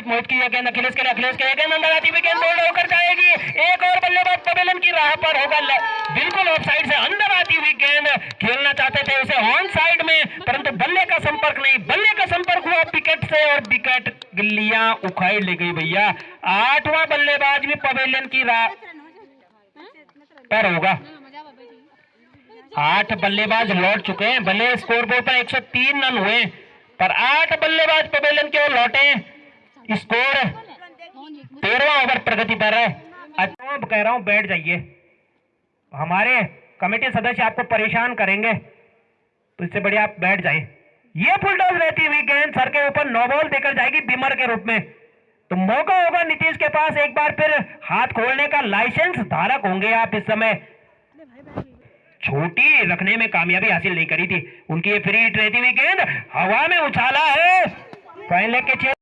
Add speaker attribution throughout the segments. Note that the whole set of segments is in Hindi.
Speaker 1: मोहित की गेंद अखिलेश के लिए गेंद अंदर आती हुई गेंद बोल्ड होकर जाएगी। एक और बल्लेबाज पवेलियन की राह पर होगा, बिल्कुल ऑफ साइड से अंदर आती हुई गेंद खेलना चाहते थे उसे ऑन साइड में, परंतु बल्ले का संपर्क नहीं, बल्ले का संपर्क हुआ विकेट से और विकेट गिल्लियां उखाड़ ले गई भैया। 8वां बल्लेबाज भी पवेलियन की राह पर होगा। 8 बल्लेबाज लौट चुके हैं, भले स्कोर बोर्ड पर 103 रन हुए पर 8 बल्लेबाज पवेलियन की ओर लौटे। स्कोर 13वां ओवर प्रगति पर है। अच्छा कह रहा हूं बैठ जाइए, हमारे कमेटी सदस्य आपको परेशान करेंगे तो इससे बढ़िया आप बैठ जाएं। ये फुलटॉस रहती हुई गेंद सर के ऊपर नो बॉल देकर जाएगी बिमर के रूप में, तो मौका होगा नीतीश के पास, एक बार फिर हाथ खोलने का लाइसेंस धारक होंगे आप इस समय। छोटी रखने में कामयाबी हासिल नहीं करी थी उनकी ये फ्री हिट रहती हुई गेंद हवा में उछाला है। फाइन लेग के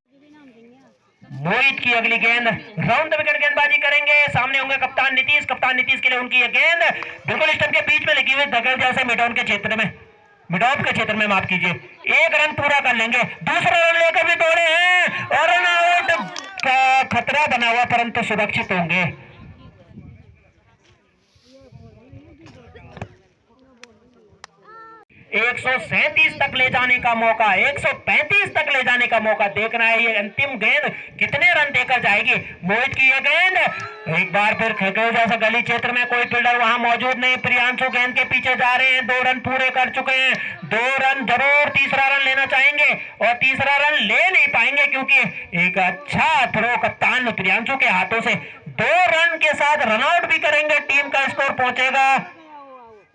Speaker 1: मोहित की अगली गेंद राउंड द विकेट गेंदबाजी करेंगे, सामने होंगे कप्तान नीतीश के लिए उनकी ये गेंद बिल्कुल स्टंप के बीच में लगी हुई धकेल जैसे मिडॉन के क्षेत्र में, मिडॉप के क्षेत्र में माफ कीजिए। 1 रन पूरा कर लेंगे, दूसरा रन लेकर भी दौड़े हैं और रन आउट का खतरा बना हुआ परंतु सुरक्षित होंगे। 137 तक ले जाने का मौका, 135 तक ले जाने का मौका, देखना है ये अंतिम गेंद कितने रन देकर जाएगी। मोहित की ये गेंद एक बार फिर खेल जैसा गली क्षेत्र में, कोई फील्डर वहां मौजूद नहीं, प्रियांशु गेंद के पीछे जा रहे हैं, 2 रन पूरे कर चुके हैं, 2 रन जरूर तीसरा रन लेना चाहेंगे और तीसरा रन ले नहीं पाएंगे क्योंकि एक अच्छा थ्रो कप्तान प्रियांशु के हाथों से 2 रन के साथ रनआउट भी करेंगे। टीम का स्कोर पहुंचेगा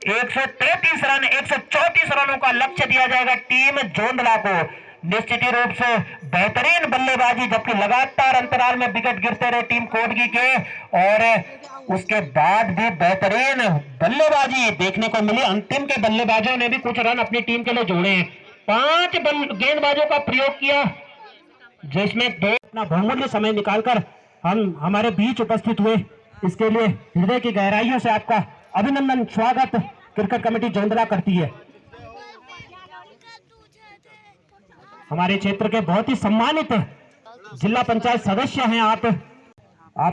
Speaker 1: 133 रन, 134 रनों का लक्ष्य दिया जाएगा टीम जोंधला को। निश्चित रूप से बेहतरीन बल्लेबाजी, जबकि लगातार अंतराल में विकेट गिरते रहे टीम कोडगी के और उसके बाद भी बेहतरीन बल्लेबाजी देखने को मिली। अंतिम के बल्लेबाजों ने भी कुछ रन अपनी टीम के लिए जोड़े हैं। 5 गेंदबाजों का प्रयोग किया जिसमें 2 अपना बहुमूल्य समय निकालकर हम हमारे बीच उपस्थित हुए, इसके लिए हृदय की गहराइयों से आपका अभिनंदन, स्वागत क्रिकेट कमेटी जोंधला करती है। हमारे क्षेत्र के बहुत ही सम्मानित जिला पंचायत सदस्य हैं आप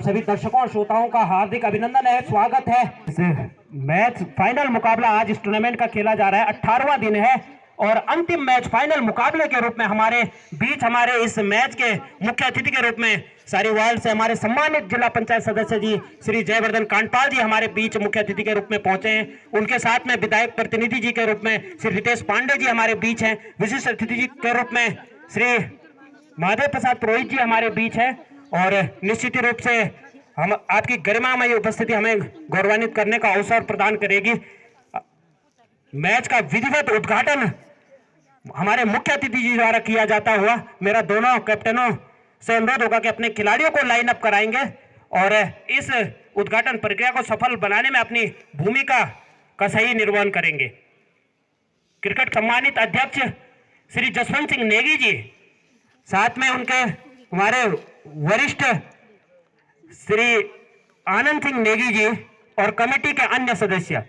Speaker 1: सभी दर्शकों और श्रोताओं का हार्दिक अभिनंदन है, स्वागत है। मैच फाइनल मुकाबला आज इस टूर्नामेंट का खेला जा रहा है, 18वां दिन है और अंतिम मैच फाइनल मुकाबले के रूप में हमारे बीच, हमारे इस मैच के मुख्य अतिथि के रूप में सारी वार्ड से हमारे सम्मानित जिला पंचायत सदस्य जी श्री जयवर्धन कांडपाल जी हमारे बीच मुख्य अतिथि के रूप में पहुंचे हैं। उनके साथ में विधायक प्रतिनिधि जी के रूप में श्री रितेश पांडे जी हमारे बीच हैं। विशिष्ट अतिथि जी के रूप में श्री महादेव प्रसाद पुरोहित जी हमारे बीच है और निश्चित रूप से हम आपकी गरिमामय उपस्थिति हमें गौरवान्वित करने का अवसर प्रदान करेगी। मैच का विधिवत उद्घाटन हमारे मुख्य अतिथि जी द्वारा किया जाता हुआ मेरा दोनों कैप्टनों से अनुरोध होगा कि अपने खिलाड़ियों को लाइन अप कराएंगे और इस उद्घाटन प्रक्रिया को सफल बनाने में अपनी भूमिका का सही निर्वहन करेंगे। क्रिकेट सम्मानित अध्यक्ष श्री जसवंत सिंह नेगी जी, साथ में उनके हमारे वरिष्ठ श्री आनंद सिंह नेगी जी और कमेटी के अन्य सदस्य,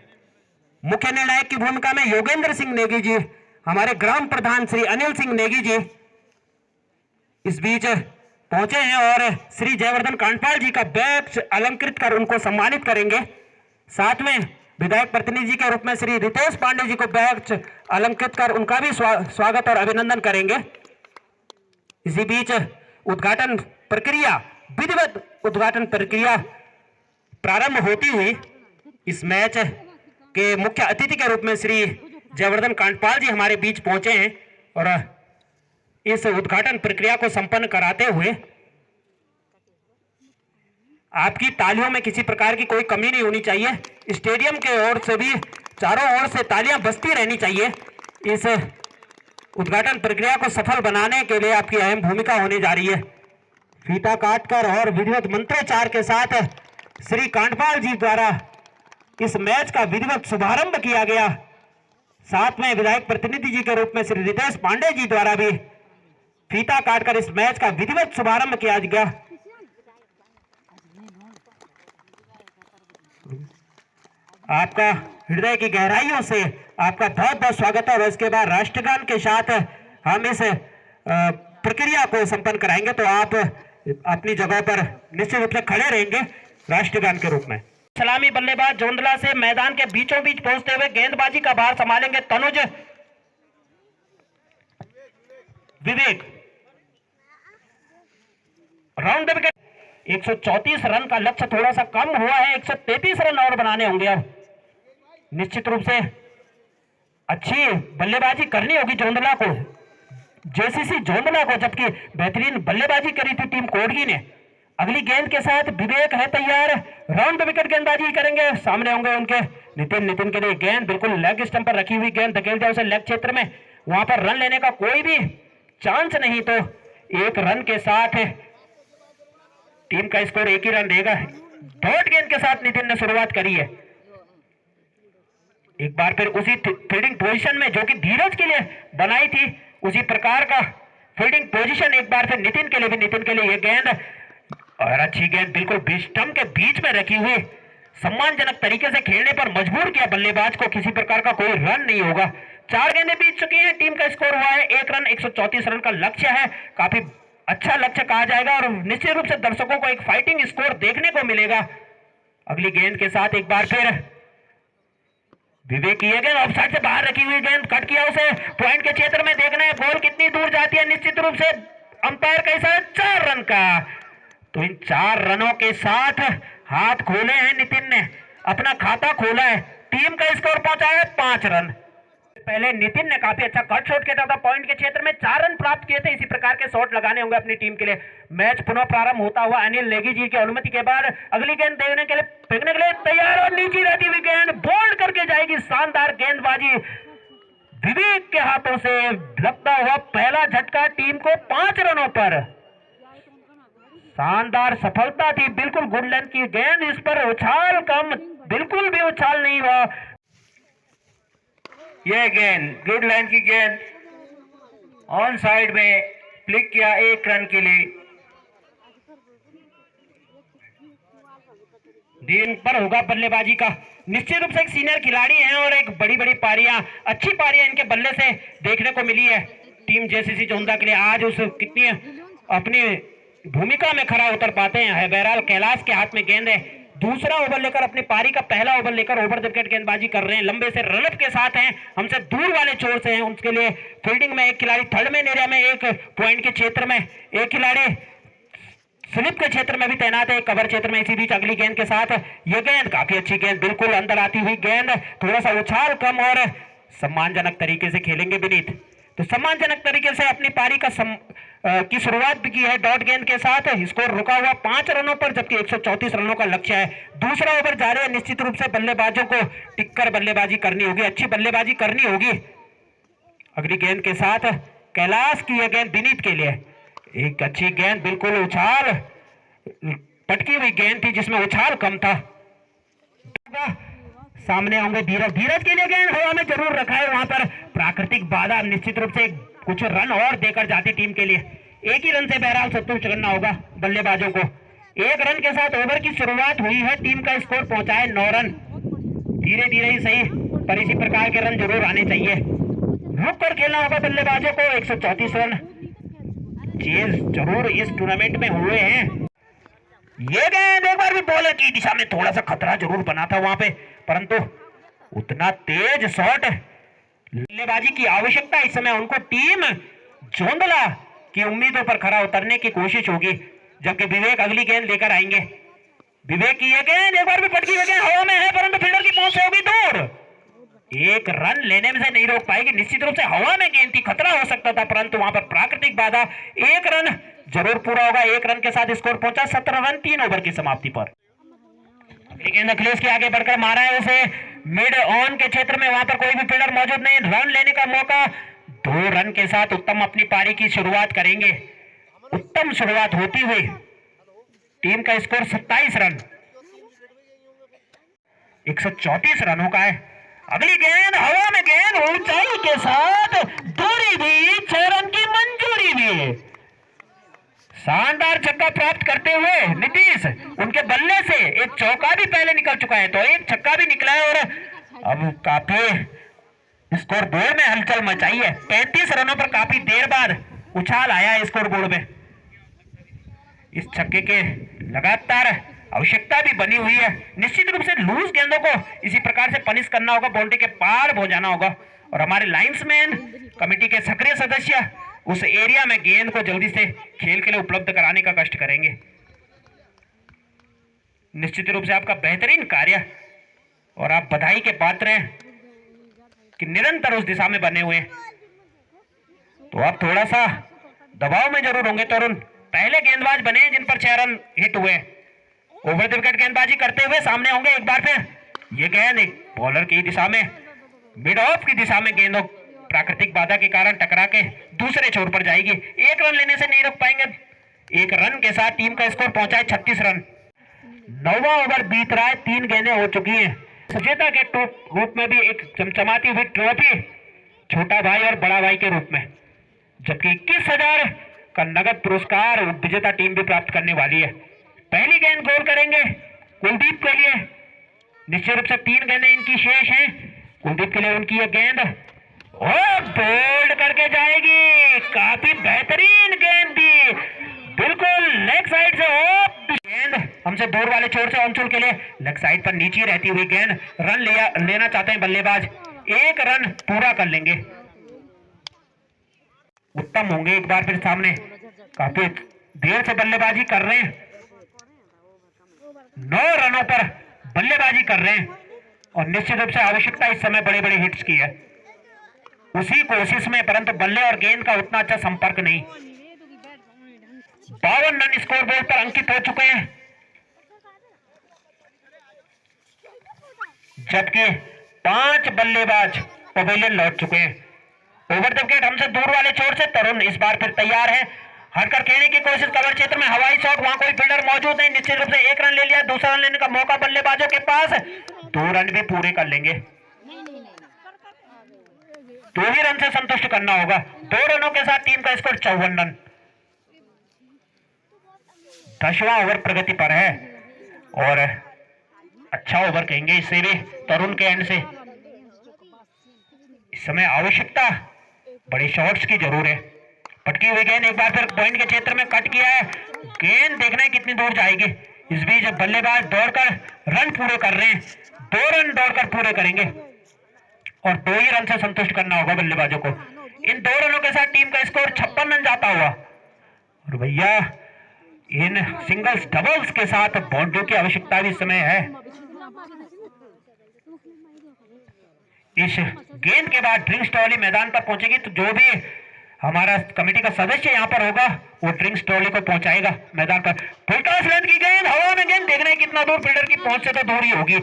Speaker 1: मुख्य निर्णायक की भूमिका में योगेंद्र सिंह नेगी जी, हमारे ग्राम प्रधान श्री अनिल सिंह नेगी जी इस बीच पहुंचे हैं और श्री जयवर्धन कांडपाल जी का बैच अलंकृत कर उनको सम्मानित करेंगे। साथ में विधायक प्रतिनिधि जी के रूप में श्री रितेश पांडे जी को बैच अलंकृत कर उनका भी स्वागत और अभिनंदन करेंगे। इसी बीच उद्घाटन प्रक्रिया, विधिवत उद्घाटन प्रक्रिया प्रारंभ होती हुई इस मैच के मुख्य अतिथि के रूप में श्री जयवर्धन कांडपाल जी हमारे बीच पहुंचे हैं और इस उद्घाटन प्रक्रिया को संपन्न कराते हुए आपकी तालियों में किसी प्रकार की कोई कमी नहीं होनी चाहिए। स्टेडियम के ओर से भी चारों ओर से तालियां बजती रहनी चाहिए। इस उद्घाटन प्रक्रिया को सफल बनाने के लिए आपकी अहम भूमिका होने जा रही है। फीता काटकर और विधिवत मंत्रोच्चार के साथ श्री कांडपाल जी द्वारा इस मैच का विधिवत शुभारंभ किया गया। साथ में विधायक प्रतिनिधि जी के रूप में श्री रितेश पांडे जी द्वारा भी फीता काटकर इस मैच का विधिवत शुभारंभ किया गया। आपका हृदय की गहराइयों से आपका बहुत बहुत स्वागत है और इसके बाद राष्ट्रगान के साथ हम इस प्रक्रिया को संपन्न कराएंगे तो आप अपनी जगह पर निश्चित रूप से खड़े रहेंगे राष्ट्रगान के रूप में। सलामी बल्लेबाज जोंधला से मैदान के बीचों बीच पहुंचते हुए गेंदबाजी का भार संभालेंगे Tanuj Vivek. Round the wicket. 134 run का लक्ष्य थोड़ा सा कम हुआ है, 133 रन और बनाने होंगे। अब निश्चित रूप से अच्छी बल्लेबाजी करनी होगी जोंधला को, जेसीसी जोंधला को, जबकि बेहतरीन बल्लेबाजी करी थी टीम कोडगी ने। अगली गेंद के साथ विवेक है तैयार, राउंड द विकेट गेंदबाजी करेंगे। सामने होंगे उनके नितिन के लिए गेंद बिल्कुल लेग स्टंप पर रखी हुई गेंद धकेल दिया उसे लेग क्षेत्र में, वहां पर रन लेने का कोई भी चांस नहीं, तो एक रन के साथ टीम का स्कोर एक ही रन रहेगा। डॉट गेंद के साथ नितिन ने शुरुआत करी है, एक बार फिर उसी फील्डिंग पोजीशन में जो कि धीरज के लिए बनाई थी, उसी प्रकार का फील्डिंग पोजीशन एक बार फिर नितिन के लिए भी। नितिन के लिए यह गेंद और अच्छी गेंद बिल्कुल स्टंप के बीच में रखी हुई, सम्मानजनक तरीके से खेलने पर मजबूर किया बल्लेबाज को, किसी प्रकार का कोई रन नहीं होगा। 4 गेंदें बीत चुकी हैं, टीम का स्कोर हुआ है 1 रन। 134 रन का लक्ष्य है, काफी अच्छा लक्ष्य कहा जाएगा और निश्चित रूप से दर्शकों को एक फाइटिंग स्कोर देखने को मिलेगा। अगली गेंद के साथ एक बार फिर विवेक की गेंद ऑफसाइड से बाहर रखी हुई गेंद, कट किया उसे, पॉइंट के क्षेत्र में देखना है बॉल कितनी दूर जाती है। निश्चित रूप से अंपायर का इशारा 4 रन का, तो इन 4 रनों के साथ हाथ खोले हैं नितिन ने, अपना खाता खोला है। टीम का स्कोर पहुंचा है 5 रन। पहले नितिन ने काफी अच्छा कट शॉट किया था, पॉइंट के क्षेत्र में 4 रन प्राप्त किए थे। इसी प्रकार के शॉट लगाने होंगे अपनी टीम के लिए। मैच पुनः प्रारंभ होता हुआ अनिल नेगी जी की अनुमति के बाद अगली गेंद देखने के लिए फेंकने के लिए तैयार, और नीचे रहती हुई गेंद बोल्ड करके जाएगी। शानदार गेंदबाजी विवेक के हाथों से, लगता हुआ पहला झटका टीम को 5 रनों पर। शानदार सफलता थी, बिल्कुल गुड लेंथ की गेंद, इस पर उछाल कम, बिल्कुल भी उछाल नहीं हुआ। यह गेंद गुड लाइन की गेंद ऑन साइड में फ्लिक किया 1 रन के लिए। दिन पर होगा बल्लेबाजी का, निश्चित रूप से एक सीनियर खिलाड़ी हैं और एक बड़ी पारियां, अच्छी पारियां इनके बल्ले से देखने को मिली है टीम जेसीसी जोंधला के लिए। आज उस कितनी अपनी भूमिका में खरा उतर पाते हैं। बहरहाल कैलाश के हाथ में गेंद है, दूसरा ओवर लेकर अपनी पारी का पहला ओवर लेकर ओवर द विकेट गेंदबाजी कर रहे हैं। लंबे से रनअप के साथ हैं, हमसे दूर वाले छोर से हैं। उसके लिए फील्डिंग में एक खिलाड़ी थर्ड में एरिया में, एक पॉइंट के क्षेत्र में, एक खिलाड़ी स्लिप के क्षेत्र में भी तैनात है, कवर क्षेत्र में। इसी बीच अगली गेंद के साथ यह गेंद काफी अच्छी गेंद, बिल्कुल अंदर आती हुई गेंद, थोड़ा सा उछाल कम और सम्मानजनक तरीके से खेलेंगे विनीत। तो सम्मानजनक तरीके से अपनी पारी की शुरुआत भी की है डॉट गेंद के साथ। स्कोर रुका हुआ 5 रनों पर, जबकि 134 रनों का लक्ष्य है। दूसरा ओवर जा रहे हैं, निश्चित रूप से बल्लेबाजों को टिककर बल्लेबाजी करनी होगी, अच्छी बल्लेबाजी करनी होगी। अगली गेंद के साथ कैलाश की यह गेंद विनीत के लिए, एक अच्छी गेंद, बिल्कुल उछाल, पटकी हुई गेंद थी जिसमें उछाल कम था। सामने होंगे धीरज के लिए गेंद हवा में जरूर रखा है, वहां पर प्राकृतिक बाधा निश्चित रूप से कुछ रन और देकर जाती टीम के लिए। 1 ही रन से बहरहाल संतुष्ट करना होगा बल्लेबाजों को। 1 रन के साथ ओवर की शुरुआत हुई है, टीम का स्कोर पहुंचा है 9 रन। धीरे धीरे ही सही पर इसी प्रकार के रन जरूर आने चाहिए। रुक कर खेलना होगा बल्लेबाजों को। 134 रन चेज जरूर इस टूर्नामेंट में हुए हैं। ये गेंद एक बार भी बॉलर की दिशा में थोड़ा सा खतरा जरूर बना था वहां पे, परंतु उतना तेज शॉट बल्लेबाजी की आवश्यकता इस समय उनको टीम जोंधला की उम्मीदों पर खरा उतरने की कोशिश होगी, जबकि विवेक अगली गेंद लेकर आएंगे। विवेक की यह गेंद एक बार भी पटकी हुई गेंद हवा में है, परंतु फील्डर की पहुंच से होगी दूर, 1 रन लेने में से नहीं रोक पाएगी। निश्चित रूप से हवा में गेंद थी, खतरा हो सकता था, परंतु वहां पर प्राकृतिक बाधा। 1 रन जरूर पूरा होगा। 1 रन के साथ स्कोर पहुंचा 17 रन 3 ओवर की समाप्ति पर। अगली गेंद अखिलेश के आगे बढ़कर मारा है उसे मिड ऑन के क्षेत्र में, वहां पर कोई भी फील्डर मौजूद नहीं, रन लेने का मौका। 2 रन के साथ उत्तम अपनी पारी की शुरुआत करेंगे। उत्तम शुरुआत होती हुई टीम का स्कोर 27 रन 134 रनों का है। अगली गेंद हवा में गेंद ऊंचाई के साथ दूरी भी 6 रन की मंजूरी भी। शानदार छक्का प्राप्त करते हुए नीतीश उनके बल्ले से एक चौका भी पहले निकल चुका है, तो एक छक्का भी निकला है और अब काफी स्कोर बोर्ड में हलचल मचाई है। 35 रनों पर काफी देर बाद उछाल आया स्कोर बोर्ड में। इस छक्के के लगातार आवश्यकता भी बनी हुई है। निश्चित रूप से लूज गेंदों को इसी प्रकार से पनिश करना होगा, बाउंड्री के पार पहुंचाना होगा और हमारे लाइंसमैन कमेटी के सक्रिय सदस्य उस एरिया में गेंद को जल्दी से खेल के लिए उपलब्ध कराने का कष्ट करेंगे। निश्चित रूप से आपका बेहतरीन कार्य और आप बधाई के पात्र हैं कि निरंतर उस दिशा में बने हुए हैं। तो आप थोड़ा सा दबाव में जरूर होंगे तरुण। पहले गेंदबाज बने जिन पर 6 रन हिट हुए। ओवर द विकेट गेंदबाजी करते हुए सामने होंगे एक बार फिर। ये गेंद एक बॉलर की दिशा में, मिड ऑफ की दिशा में गेंदों प्राकृतिक बाधा के कारण टकरा के दूसरे छोर पर जाएगी। 1 रन लेने से नहीं रुक पाएंगे। 1 रन के साथ टीम का स्कोर पहुंचा है 36 रन। 9वां ओवर बीत रहा है, 3 गेंदें हो चुकी हैं। विजेता के रूप में भी एक चमचमाती हुई ट्रॉफी छोटा भाई और बड़ा भाई के रूप में, जबकि 21,000 का नगद पुरस्कार विजेता टीम भी प्राप्त करने वाली है। पहली गेंद गोल करेंगे कुलदीप के लिए। निश्चित रूप से 3 गेंदें इनकी शेष हैं। कुलदीप के लिए उनकी ये गेंद बोल्ड करके जाएगी। काफी बेहतरीन गेंद दी, बिल्कुल लेग साइड से गेंद हमसे दूर वाले छोर से अंचुल के लिए लेग साइड पर नीचे रहती हुई गेंद। रन लेना चाहते हैं बल्लेबाज, 1 रन पूरा कर लेंगे। उत्तम होंगे एक बार फिर सामने, काफी देर से बल्लेबाजी कर रहे हैं। 9 रनों पर बल्लेबाजी कर रहे हैं और निश्चित रूप से आवश्यकता इस समय बड़े बड़े हिट्स की है। उसी कोशिश में, परंतु बल्ले और गेंद का उतना अच्छा संपर्क नहीं। 52 रन स्कोर बोर्ड पर अंकित हो चुके हैं, जबकि 5 बल्लेबाज पवेलियन लौट चुके हैं। ओवर द विकेट हमसे दूर वाले छोर से तरुण इस बार फिर तैयार है। हटकर खेलने की कोशिश, कवर क्षेत्र में हवाई शॉट, वहां कोई फील्डर मौजूद नहीं। निश्चित रूप से 1 रन ले लिया, दूसरा रन लेने का मौका बल्लेबाजों के पास। 2 रन भी पूरे कर लेंगे। 2 ही रन से संतुष्ट करना होगा। 2 रनों के साथ टीम का स्कोर 54 रन। 10वां ओवर प्रगति पर है और अच्छा ओवर कहेंगे इसे भी तरुण के एंड से। इस समय आवश्यकता बड़े शॉट्स की जरूर है। पटकी हुई गेंद एक बार फिर पॉइंट के क्षेत्र में कट किया है। गेंद देखना है कितनी दूर जाएगी। इस बीच बल्लेबाज दौड़कर रन पूरे कर रहे हैं। 2 रन दौड़कर पूरे करेंगे और 2 ही रन से संतुष्ट करना होगा बल्लेबाजों को। इन 2 रनों के साथ टीम का स्कोर 56 रन जाता हुआ। और भैया इन सिंगल्स डबल्स के साथ बाउंड्री की आवश्यकता भी इस समय है। इस गेंद के बाद ड्रिंक्स ट्रॉली मैदान पर पहुंचेगी, तो जो भी हमारा कमेटी का सदस्य यहां पर होगा वो ड्रिंक्स ट्रॉली को पहुंचाएगा मैदान पर। फुलटॉस लेंथ की गेंद, हवा में गेंद, देखना है कितना दूर, फील्डर की पहुंच से तो दूर ही होगी।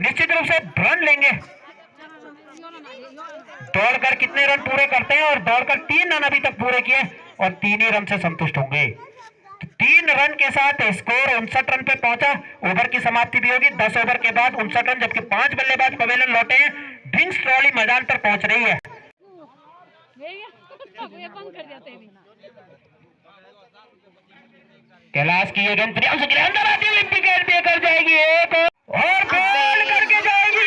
Speaker 1: निश्चित रूप से रन लेंगे। दौड़कर कितने रन पूरे करते हैं, और दौड़कर 3 रन अभी तक पूरे किए और 3 ही रन से संतुष्ट होंगे। 3 रन के साथ स्कोर 59 रन पे पहुंचा। ओवर की समाप्ति भी होगी 10 ओवर के बाद 59 रन, जबकि 5 बल्लेबाज पवेलियन लौटे हैं। ड्रिंक्स ट्रॉली मैदान पर पहुंच रही है। कैलाश की ये गेंद प्रियांशु के अंदर आती हुई विकेट देकर जाएगी, एक और गोल करके जाएगी।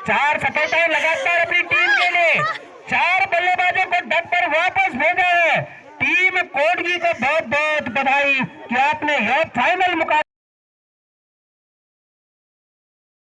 Speaker 1: 4 सफलताएं लगा